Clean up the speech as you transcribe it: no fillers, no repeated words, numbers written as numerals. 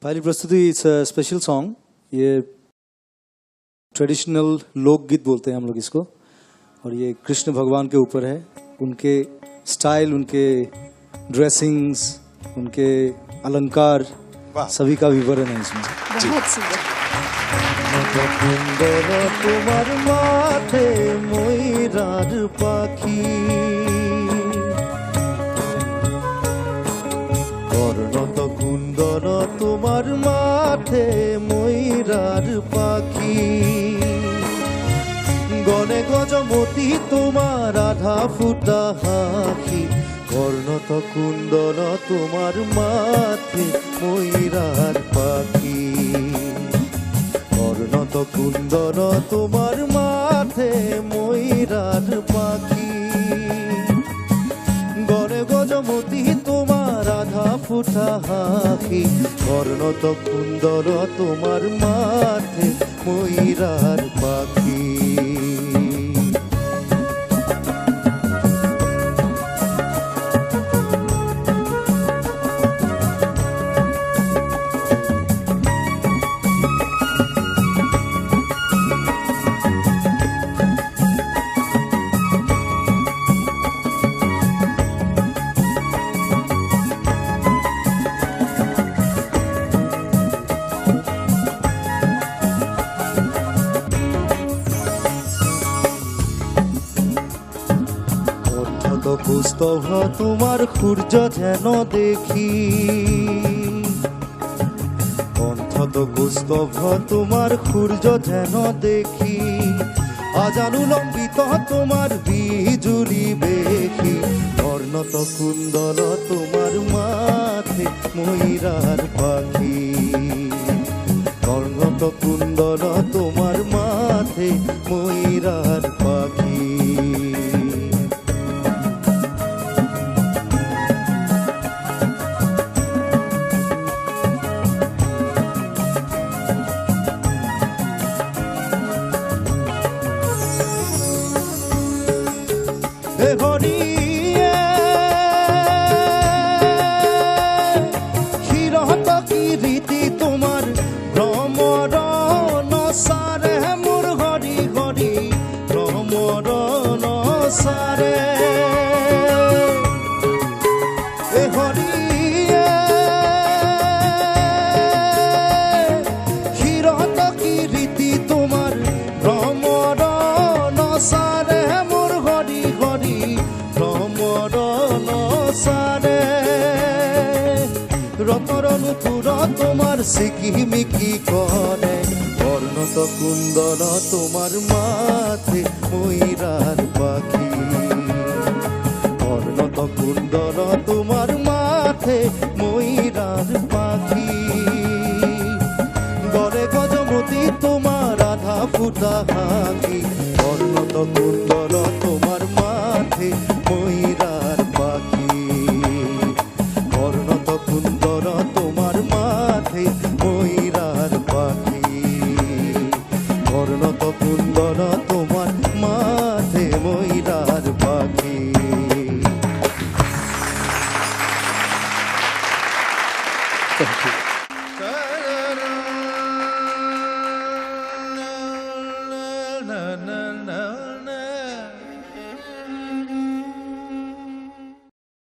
पहली प्रस्तुति it's a special song. ये ट्रेडिशनल लोकगीत बोलते हैं हम लोग इसको, और ये कृष्ण भगवान के ऊपर है। उनके स्टाइल, उनके ड्रेसिंग्स, उनके अलंकार, सभी का विवरण है इसमें। बहुत सुंदर। তোমার মাঠে ময়ূরার পাখি, কর্ণত কুন্দর তোমার মাঠে ময়ূরার পাখি, গনে গজমতি তোমার আধা ফুটা হাঁকি, কর্ণত কুন্দর তোমার মাঠে ময়ূরার পাখি, কর্ণত কুন্দর তোমার মাঠে ময়ূরার পাখি, গড়ে গজমতি তোমার আধা ফুটা হাঁকি, কর্ণত কুন্দর তোমার মাঠে ময়ূরার পাখি। কুস্তভ তোমার সূর্য যেন দেখি, কণ্ঠত কুস্তভ তোমার সূর্য যেন দেখি, আজানুলম্বিত তোমার বিজুলি বেখি, কর্ণত কুন্দল তোমার মাঠে ময়ূরার পাখি, কর্ণত কুন্দল তোমার মাঠে ময়ূরার পাখি। হিরত কি রীতি তোমার ভ্রমর নসারে, মোর হরি হরি ভ্রমর নসারে, এ হরি হিরত কি রীতি তোমার ভ্রমর নসারে, মোর হরি হরি ভ্রমর নসারে, রতরনুপুর তোমার সিকিমিকি করে, কর্ণত কুন্দর তোমার মাঠে ময়ূরার পাখি, কর্ণত কুন্দর তোমার মাঠে ময়ূরার পাখি, গড়ে গজমতি তোমার আধা ফুটা হাঁকি, কর্ণত কুন্দর তোমার মাঠে ময়ূরার পাখি, কর্ণত কুন্দর তোমার মাঠে ময়ূরার পাখি, কর্ণত কুন্দর তোমার মাঠে ময়ূরার পাখি। Thank you.